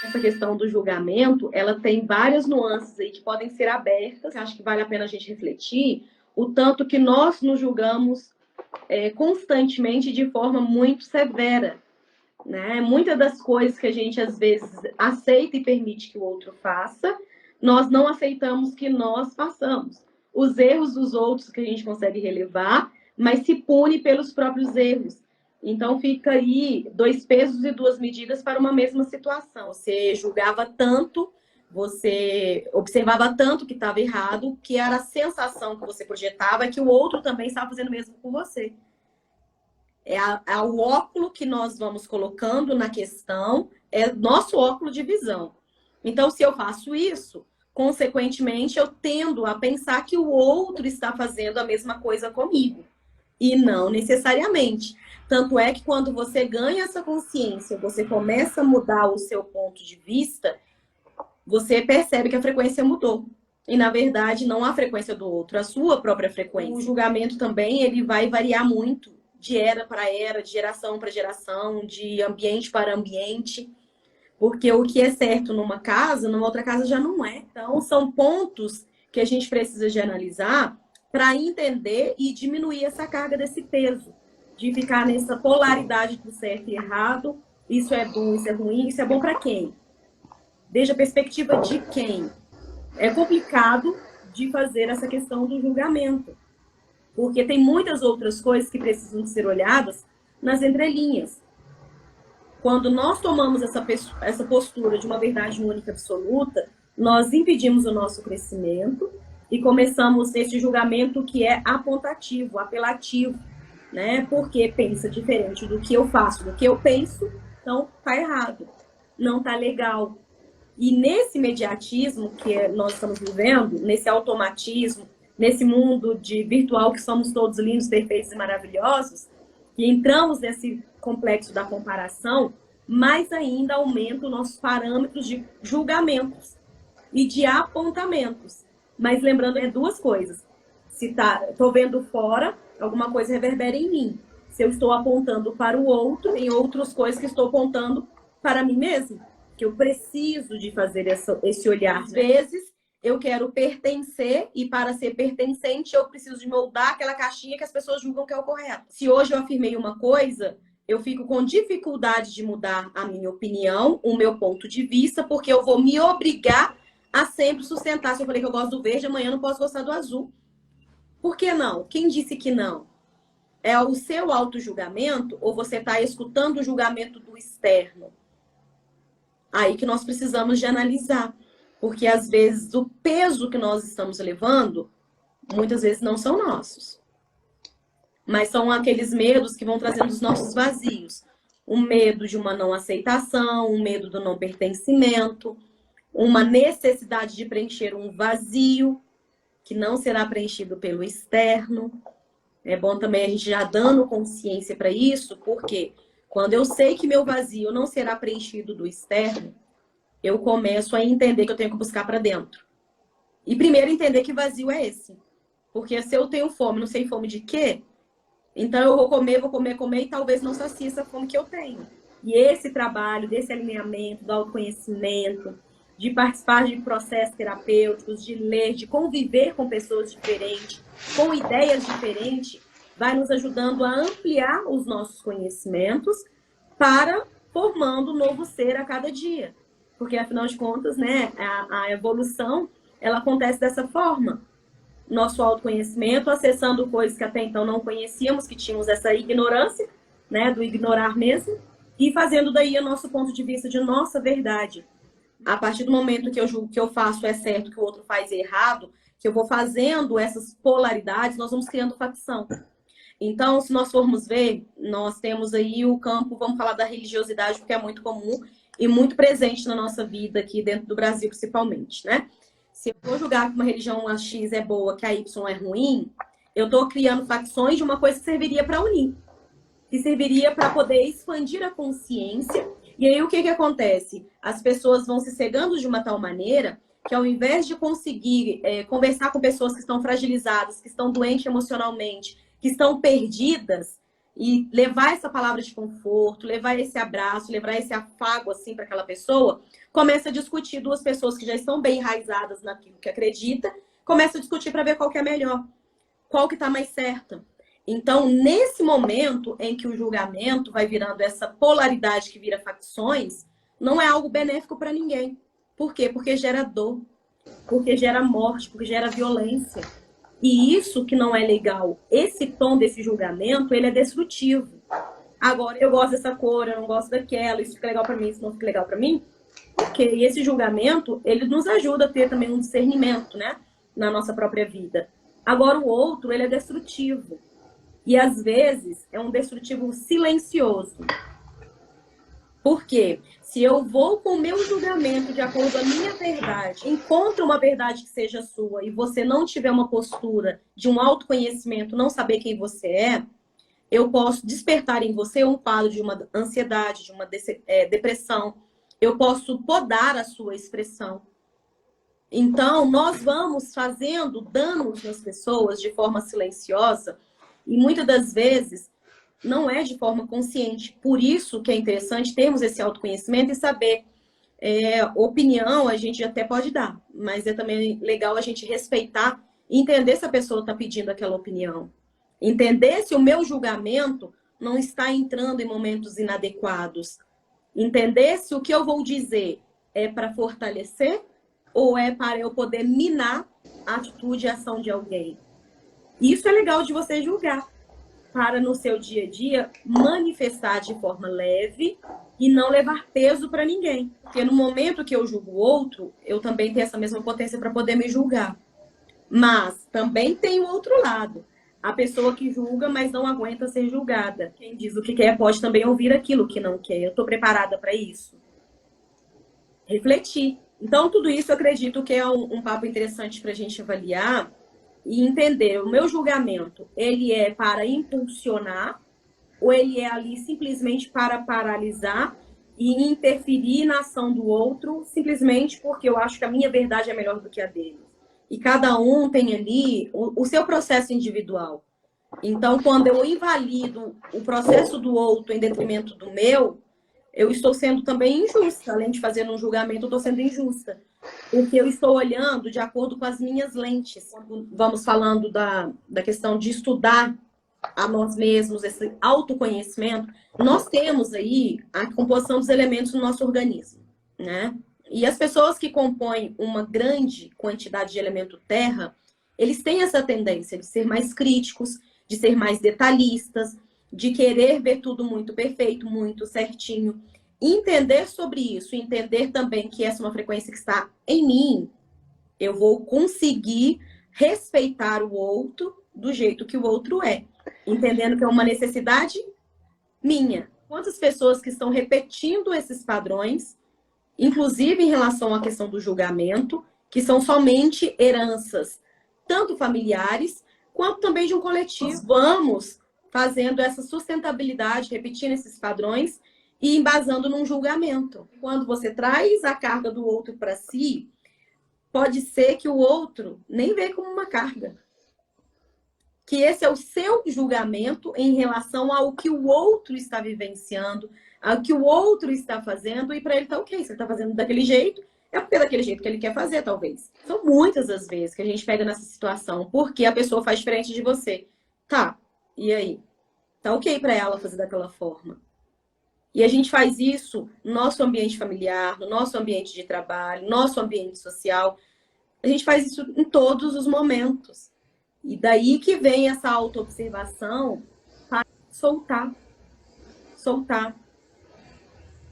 Essa questão do julgamento, ela tem várias nuances aí que podem ser abertas. Acho que vale a pena a gente refletir o tanto que nós nos julgamos constantemente de forma muito severa, né? Muitas das coisas que a gente às vezes aceita e permite que o outro faça, nós não aceitamos que nós façamos. Os erros dos outros que a gente consegue relevar, mas se pune pelos próprios erros. Então fica aí 2 pesos e 2 medidas para uma mesma situação. Você julgava tanto, você observava tanto que estava errado, que era a sensação que você projetava que o outro também estava fazendo o mesmo com você. É o óculo que nós vamos colocando na questão, é nosso óculo de visão. Então, se eu faço isso, consequentemente, eu tendo a pensar que o outro está fazendo a mesma coisa comigo. E não necessariamente. Tanto é que quando você ganha essa consciência, você começa a mudar o seu ponto de vista, você percebe que a frequência mudou. E, na verdade, não a frequência do outro, a sua própria frequência. O julgamento também, ele vai variar muito de era para era, de geração para geração, de ambiente para ambiente. Porque o que é certo numa casa, numa outra casa já não é. Então, são pontos que a gente precisa de analisar para entender e diminuir essa carga desse peso, de ficar nessa polaridade do certo e errado. Isso é bom, isso é ruim, isso é bom para quem? Desde a perspectiva de quem? É complicado de fazer essa questão do julgamento, porque tem muitas outras coisas que precisam ser olhadas nas entrelinhas. Quando nós tomamos essa postura de uma verdade única absoluta, nós impedimos o nosso crescimento e começamos esse julgamento que é apontativo, apelativo, né? Porque pensa diferente do que eu faço, do que eu penso, então tá errado, não tá legal. E nesse imediatismo que nós estamos vivendo, nesse automatismo, nesse mundo de virtual que somos todos lindos, perfeitos e maravilhosos, que entramos nesse complexo da comparação, mais ainda aumenta os nossos parâmetros de julgamentos e de apontamentos. Mas lembrando, é 2 coisas. Se estou vendo fora, alguma coisa reverbera em mim. Se eu estou apontando para o outro, tem outras coisas que estou apontando para mim mesmo, que eu preciso de fazer esse olhar. Às vezes, eu quero pertencer e para ser pertencente, eu preciso de moldar aquela caixinha que as pessoas julgam que é o correto. Se hoje eu afirmei uma coisa, eu fico com dificuldade de mudar a minha opinião, o meu ponto de vista, porque eu vou me obrigar a sempre sustentar. Se eu falei que eu gosto do verde, amanhã eu não posso gostar do azul. Por que não? Quem disse que não? É o seu auto-julgamento ou você está escutando o julgamento do externo? Aí que nós precisamos de analisar. Porque, às vezes, o peso que nós estamos levando, muitas vezes não são nossos. Mas são aqueles medos que vão trazendo os nossos vazios. O medo de uma não aceitação, o medo do não pertencimento, uma necessidade de preencher um vazio que não será preenchido pelo externo. É bom também a gente já dando consciência para isso, porque quando eu sei que meu vazio não será preenchido do externo, eu começo a entender que eu tenho que buscar para dentro. E primeiro entender que vazio é esse. Porque se eu tenho fome, não sei fome de quê, então eu vou comer, e talvez não sacie essa fome que eu tenho. E esse trabalho, desse alinhamento, do autoconhecimento, de participar de processos terapêuticos, de ler, de conviver com pessoas diferentes, com ideias diferentes, vai nos ajudando a ampliar os nossos conhecimentos para formando um novo ser a cada dia. Porque, afinal de contas, né, a evolução, ela acontece dessa forma. Nosso autoconhecimento, acessando coisas que até então não conhecíamos, que tínhamos essa ignorância, né, do ignorar mesmo, e fazendo daí o nosso ponto de vista de nossa verdade. A partir do momento que eu julgo que eu faço é certo, que o outro faz errado, que eu vou fazendo essas polaridades, nós vamos criando facção. Então, se nós formos ver, nós temos aí o campo, vamos falar da religiosidade, porque é muito comum e muito presente na nossa vida aqui dentro do Brasil, principalmente, né? Se eu vou julgar que uma religião X é boa, que a Y é ruim, eu estou criando facções de uma coisa que serviria para unir, que serviria para poder expandir a consciência. E aí o que acontece? As pessoas vão se cegando de uma tal maneira que ao invés de conseguir conversar com pessoas que estão fragilizadas, que estão doentes emocionalmente, que estão perdidas, e levar essa palavra de conforto, levar esse abraço, levar esse afago assim para aquela pessoa, começa a discutir, duas pessoas que já estão bem enraizadas naquilo que acredita, começa a discutir para ver qual que é melhor, qual que está mais certa. Então, nesse momento em que o julgamento vai virando essa polaridade que vira facções, não é algo benéfico para ninguém. Por quê? Porque gera dor, porque gera morte, porque gera violência. E isso que não é legal. Esse tom desse julgamento, ele é destrutivo. Agora, eu gosto dessa cor, eu não gosto daquela, isso fica legal para mim, isso não fica legal para mim. Porque esse julgamento, ele nos ajuda a ter também um discernimento, né? Na nossa própria vida. Agora, o outro, ele é destrutivo. E, às vezes, é um destrutivo silencioso. Por quê? Se eu vou com o meu julgamento de acordo com a minha verdade, encontro uma verdade que seja sua e você não tiver uma postura de um autoconhecimento, não saber quem você é, eu posso despertar em você um quadro de uma ansiedade, de uma depressão. Eu posso podar a sua expressão. Então, nós vamos fazendo danos nas pessoas de forma silenciosa e muitas das vezes não é de forma consciente. Por isso que é interessante termos esse autoconhecimento e saber. Opinião a gente até pode dar, mas é também legal a gente respeitar e entender se a pessoa está pedindo aquela opinião. Entender se o meu julgamento não está entrando em momentos inadequados. Entender se o que eu vou dizer é para fortalecer ou é para eu poder minar a atitude e a ação de alguém. Isso é legal de você julgar, para no seu dia a dia manifestar de forma leve e não levar peso para ninguém. Porque no momento que eu julgo o outro, eu também tenho essa mesma potência para poder me julgar. Mas também tem o outro lado. A pessoa que julga, mas não aguenta ser julgada. Quem diz o que quer pode também ouvir aquilo que não quer. Eu estou preparada para isso? Refletir. Então, tudo isso eu acredito que é um papo interessante para a gente avaliar e entender. O meu julgamento, ele é para impulsionar ou ele é ali simplesmente para paralisar e interferir na ação do outro simplesmente porque eu acho que a minha verdade é melhor do que a dele. E cada um tem ali o seu processo individual. Então, quando eu invalido o processo do outro em detrimento do meu, eu estou sendo também injusta. Além de fazer um julgamento, eu estou sendo injusta. Porque eu estou olhando de acordo com as minhas lentes. Quando vamos falando da questão de estudar a nós mesmos, esse autoconhecimento, nós temos aí a composição dos elementos do nosso organismo, né? E as pessoas que compõem uma grande quantidade de elemento terra, eles têm essa tendência de ser mais críticos, de ser mais detalhistas, de querer ver tudo muito perfeito, muito certinho. Entender sobre isso, entender também que essa é uma frequência que está em mim, eu vou conseguir respeitar o outro do jeito que o outro é, entendendo que é uma necessidade minha. Quantas pessoas que estão repetindo esses padrões, inclusive em relação à questão do julgamento, que são somente heranças, tanto familiares, quanto também de um coletivo. Vamos fazendo essa sustentabilidade, repetindo esses padrões e embasando num julgamento. Quando você traz a carga do outro para si, pode ser que o outro nem vê como uma carga. Que esse é o seu julgamento em relação ao que o outro está vivenciando, ao que o outro está fazendo, e para ele tá ok. Se ele está fazendo daquele jeito, é porque é daquele jeito que ele quer fazer, talvez. São muitas as vezes que a gente pega nessa situação, porque a pessoa faz diferente de você. Tá, e aí? Tá ok para ela fazer daquela forma. E a gente faz isso no nosso ambiente familiar, no nosso ambiente de trabalho, no nosso ambiente social. A gente faz isso em todos os momentos. E daí que vem essa autoobservação para soltar. Soltar.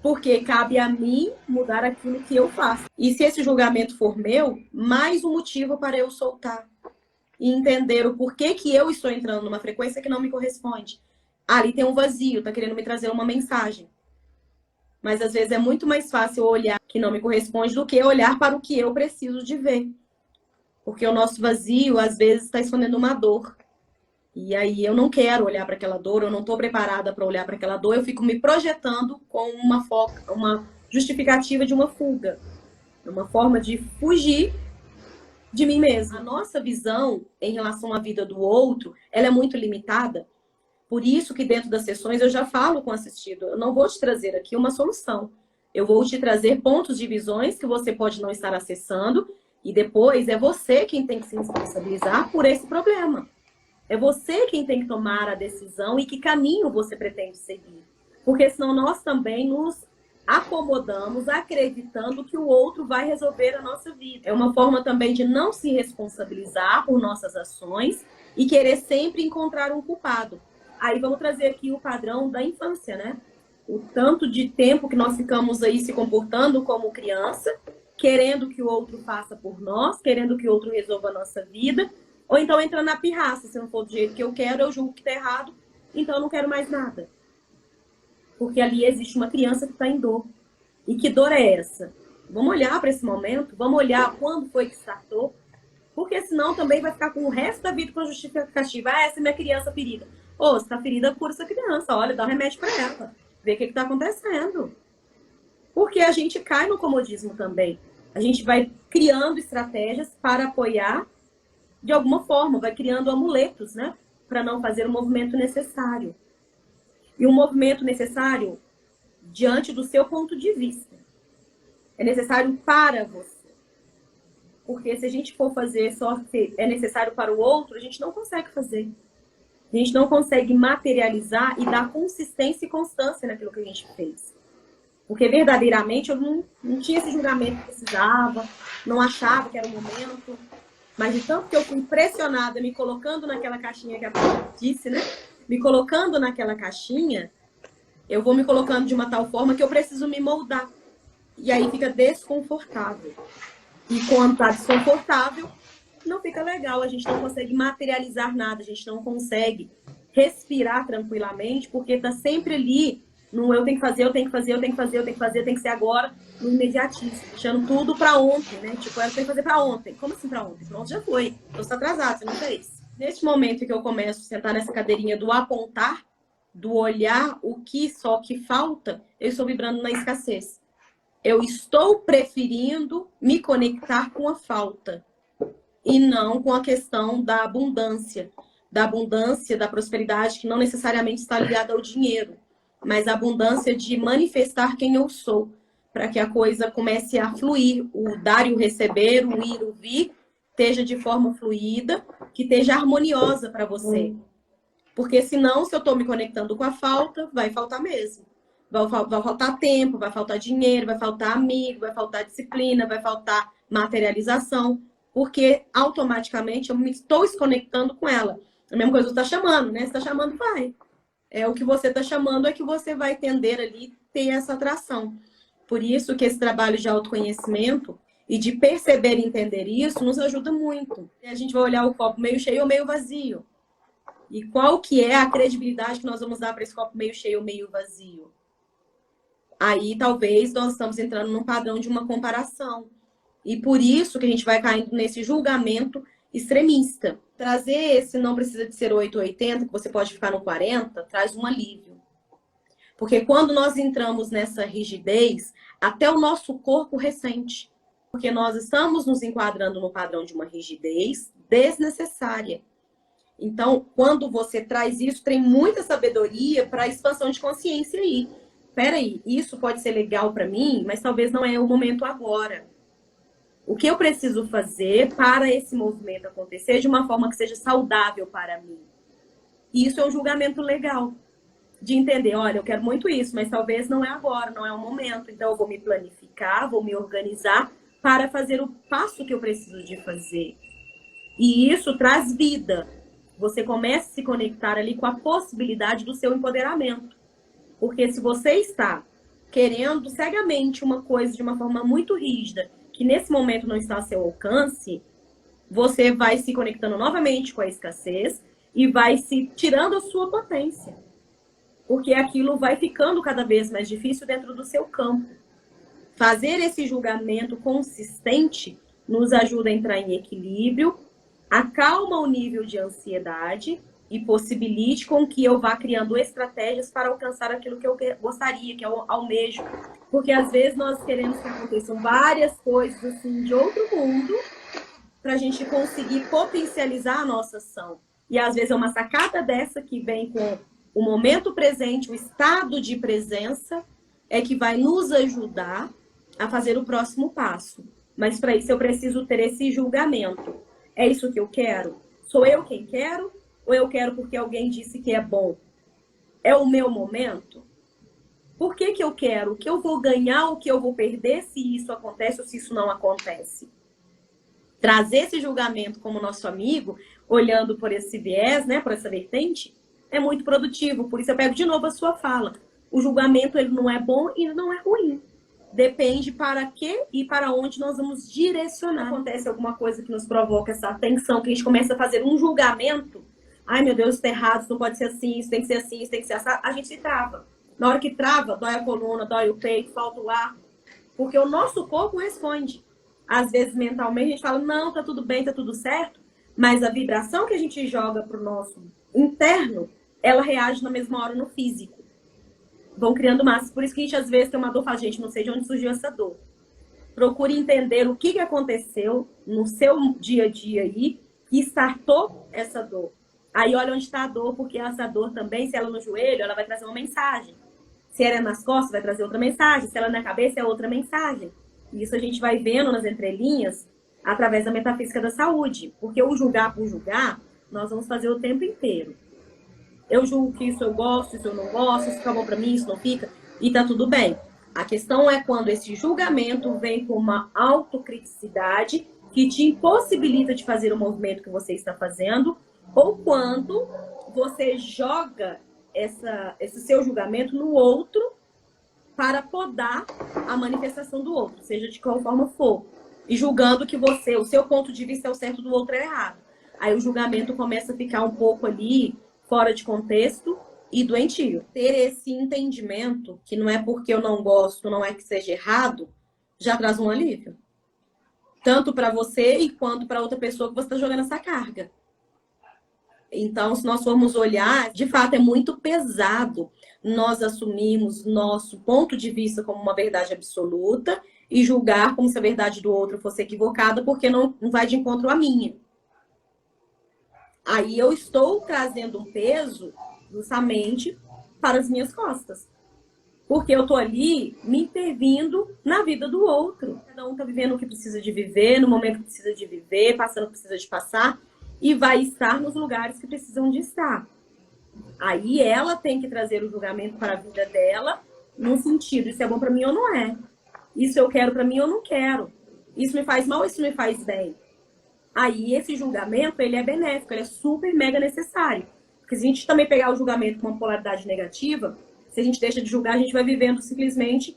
Porque cabe a mim mudar aquilo que eu faço. E se esse julgamento for meu, mais um motivo para eu soltar. E entender o porquê que eu estou entrando numa frequência que não me corresponde. Ali tem um vazio, tá querendo me trazer uma mensagem. Mas às vezes é muito mais fácil olhar que não me corresponde do que olhar para o que eu preciso de ver. Porque o nosso vazio, às vezes, está escondendo uma dor. E aí eu não quero olhar para aquela dor, eu não estou preparada para olhar para aquela dor, eu fico me projetando com uma justificativa de uma fuga. Uma forma de fugir de mim mesma. A nossa visão em relação à vida do outro, ela é muito limitada, Por isso que dentro das sessões eu já falo com o assistido, eu não vou te trazer aqui uma solução. Eu vou te trazer pontos de visões que você pode não estar acessando e depois é você quem tem que se responsabilizar por esse problema. É você quem tem que tomar a decisão e que caminho você pretende seguir. Porque senão nós também nos acomodamos acreditando que o outro vai resolver a nossa vida. É uma forma também de não se responsabilizar por nossas ações e querer sempre encontrar um culpado. Aí vamos trazer aqui o padrão da infância, né? O tanto de tempo que nós ficamos aí se comportando como criança, querendo que o outro faça por nós, querendo que o outro resolva a nossa vida, ou então entrando na pirraça, se não for do jeito que eu quero, eu julgo que está errado, então eu não quero mais nada. Porque ali existe uma criança que está em dor. E que dor é essa? Vamos olhar para esse momento, vamos olhar quando foi que startou, porque senão também vai ficar com o resto da vida com a justificativa. Ah, essa é minha criança ferida. Ô, você está ferida, cura essa criança, olha, dá um remédio para ela. Vê o que está acontecendo. Porque a gente cai no comodismo também. A gente vai criando estratégias para apoiar de alguma forma, vai criando amuletos, né? Para não fazer o movimento necessário. E um movimento necessário diante do seu ponto de vista. É necessário para você. Porque se a gente for fazer só que é necessário para o outro, a gente não consegue fazer. A gente não consegue materializar e dar consistência e constância naquilo que a gente fez. Porque verdadeiramente eu não tinha esse julgamento que precisava, não achava que era o momento. Mas de tanto que eu fui pressionada, me colocando naquela caixinha que a Paula disse, né? Me colocando naquela caixinha, eu vou me colocando de uma tal forma que eu preciso me moldar. E aí fica desconfortável. E quando está desconfortável, não fica legal. A gente não consegue materializar nada, a gente não consegue respirar tranquilamente, porque está sempre ali no eu tenho que fazer, eu tenho que fazer, eu tenho que fazer, eu tenho que fazer, tem que ser agora, no imediatismo, deixando tudo para ontem, né? Tipo, eu tenho que fazer para ontem. Como assim para ontem? Pronto, já foi. Então você está atrasado, você não fez. Neste momento que eu começo a sentar nessa cadeirinha do apontar, do olhar o que só que falta, eu estou vibrando na escassez. Eu estou preferindo me conectar com a falta e não com a questão da abundância, da prosperidade, que não necessariamente está ligada ao dinheiro, mas a abundância de manifestar quem eu sou, para que a coisa comece a fluir, o dar e o receber, o ir e o vir, esteja de forma fluida, que esteja harmoniosa para você. Porque senão, se eu estou me conectando com a falta, vai faltar mesmo. Vai faltar tempo, vai faltar dinheiro, vai faltar amigo, vai faltar disciplina, vai faltar materialização, porque automaticamente eu me estou desconectando com ela. A mesma coisa que você está chamando, né? Você está chamando, vai. O que você está chamando é que você vai tender ali ter essa atração. Por isso que esse trabalho de autoconhecimento e de perceber e entender isso nos ajuda muito. A gente vai olhar o copo meio cheio ou meio vazio. E qual que é a credibilidade que nós vamos dar para esse copo meio cheio ou meio vazio? Aí talvez nós estamos entrando num padrão de uma comparação. E por isso que a gente vai caindo nesse julgamento extremista. Trazer esse não precisa de ser 8 ou 80, que você pode ficar no 40, traz um alívio. Porque quando nós entramos nessa rigidez, até o nosso corpo ressente. Porque nós estamos nos enquadrando no padrão de uma rigidez desnecessária. Então, quando você traz isso, tem muita sabedoria para a expansão de consciência aí. Peraí, isso pode ser legal para mim, mas talvez não é o momento agora. O que eu preciso fazer para esse movimento acontecer de uma forma que seja saudável para mim? E isso é um julgamento legal. De entender, olha, eu quero muito isso, mas talvez não é agora, não é o momento. Então eu vou me planificar, vou me organizar para fazer o passo que eu preciso de fazer. E isso traz vida. Você começa a se conectar ali com a possibilidade do seu empoderamento. Porque se você está querendo cegamente uma coisa de uma forma muito rígida, que nesse momento não está ao seu alcance, você vai se conectando novamente com a escassez e vai se tirando a sua potência. Porque aquilo vai ficando cada vez mais difícil dentro do seu campo. Fazer esse julgamento consistente nos ajuda a entrar em equilíbrio, acalma o nível de ansiedade e possibilite com que eu vá criando estratégias para alcançar aquilo que eu gostaria, que eu almejo. Porque às vezes nós queremos que aconteçam várias coisas assim de outro mundo para a gente conseguir potencializar a nossa ação. E às vezes é uma sacada dessa que vem com O momento presente, o estado de presença é que vai nos ajudar a fazer o próximo passo. Mas para isso eu preciso ter esse julgamento. É isso que eu quero? Sou eu quem quero? Ou eu quero porque alguém disse que é bom? É o meu momento? Por que que eu quero? O que eu vou ganhar, o que eu vou perder se isso acontece ou se isso não acontece? Trazer esse julgamento como nosso amigo, olhando por esse viés, né, por essa vertente, é muito produtivo. Por isso eu pego de novo a sua fala. O julgamento ele não é bom e não é ruim. Depende para que e para onde nós vamos direcionar. Acontece alguma coisa que nos provoca essa tensão, que a gente começa a fazer um julgamento. Ai, meu Deus, isso tá errado, isso não pode ser assim, isso tem que ser assim, isso tem que ser assim. A gente se trava. Na hora que trava, dói a coluna, dói o peito, falta o ar. Porque o nosso corpo responde. Às vezes, mentalmente, a gente fala, não, tá tudo bem, tá tudo certo. Mas a vibração que a gente joga pro nosso interno, ela reage na mesma hora no físico. Vão criando massas. Por isso que a gente, às vezes, tem uma dor e fala, gente, não sei de onde surgiu essa dor. Procure entender o que aconteceu no seu dia a dia aí que startou essa dor. Aí olha onde está a dor, porque essa dor também, se ela no joelho, ela vai trazer uma mensagem. Se ela é nas costas, vai trazer outra mensagem. Se ela é na cabeça, é outra mensagem. E isso a gente vai vendo nas entrelinhas através da metafísica da saúde. Porque o julgar por julgar, nós vamos fazer o tempo inteiro. Eu julgo que isso eu gosto, isso eu não gosto, isso fica bom pra mim, isso não fica, e tá tudo bem. A questão é quando esse julgamento vem com uma autocriticidade que te impossibilita de fazer o movimento que você está fazendo, ou quando você joga esse seu julgamento no outro para podar a manifestação do outro, seja de qual forma for, e julgando que você, o seu ponto de vista é o certo, do outro é errado. Aí o julgamento começa a ficar um pouco ali fora de contexto e doentio. Ter esse entendimento, que não é porque eu não gosto, não é que seja errado, já traz um alívio. Tanto para você e quanto para outra pessoa que você está jogando essa carga. Então, se nós formos olhar, de fato é muito pesado nós assumirmos nosso ponto de vista como uma verdade absoluta e julgar como se a verdade do outro fosse equivocada, porque não vai de encontro à minha. Aí eu estou trazendo um peso justamente para as minhas costas. Porque eu estou ali me intervindo na vida do outro. Cada um está vivendo o que precisa de viver, no momento que precisa de viver, passando o que precisa de passar, e vai estar nos lugares que precisam de estar. Aí ela tem que trazer o julgamento para a vida dela, no sentido, isso é bom para mim ou não é? Isso eu quero para mim ou não quero? Isso me faz mal ou isso me faz bem? Aí esse julgamento, ele é benéfico, ele é super mega necessário. Porque se a gente também pegar o julgamento com uma polaridade negativa, se a gente deixa de julgar, a gente vai vivendo simplesmente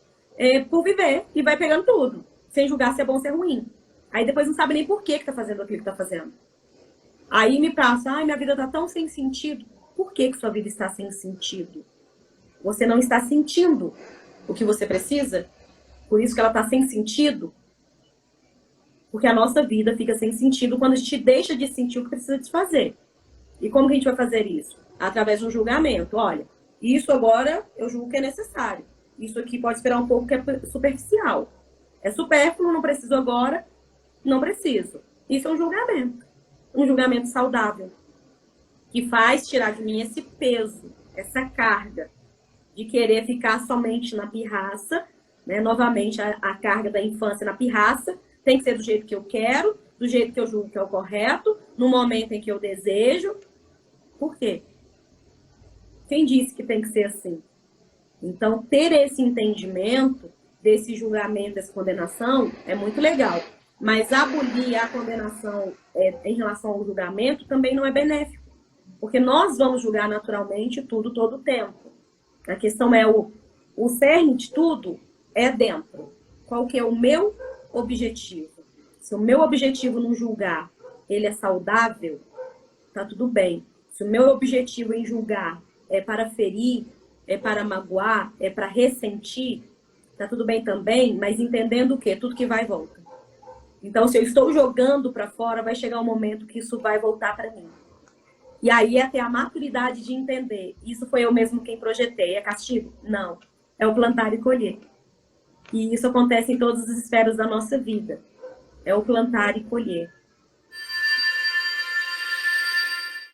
por viver e vai pegando tudo, sem julgar se é bom ou se é ruim. Aí depois não sabe nem por que tá fazendo aquilo que tá fazendo. Aí me passa, ai, minha vida tá tão sem sentido. Por que sua vida está sem sentido? Você não está sentindo o que você precisa? Por isso que ela tá sem sentido? Porque a nossa vida fica sem sentido quando a gente deixa de sentir o que precisa de fazer. E como que a gente vai fazer isso? Através de um julgamento. Olha, isso agora eu julgo que é necessário. Isso aqui pode esperar um pouco, que é superficial. É supérfluo, não preciso agora, não preciso. Isso é um julgamento. Um julgamento saudável. Que faz tirar de mim esse peso, essa carga de querer ficar somente na pirraça, né? Novamente, a carga da infância na pirraça. Tem que ser do jeito que eu quero, do jeito que eu julgo que é o correto, no momento em que eu desejo. Por quê? Quem disse que tem que ser assim? Então, ter esse entendimento desse julgamento, dessa condenação, é muito legal. Mas abolir a condenação em relação ao julgamento também não é benéfico. Porque nós vamos julgar naturalmente tudo todo o tempo. A questão é o cerne de tudo é dentro. Qual que é o meu objetivo? Se o meu objetivo no julgar, ele é saudável, tá tudo bem. Se o meu objetivo em julgar é para ferir, é para magoar, é para ressentir, tá tudo bem também, mas entendendo o quê? Tudo que vai e volta. Então, se eu estou jogando para fora, vai chegar um momento que isso vai voltar para mim. E aí é ter a maturidade de entender. Isso foi eu mesmo quem projetei. É castigo? Não. É o plantar e colher. E isso acontece em todas as esferas da nossa vida. É o plantar e colher.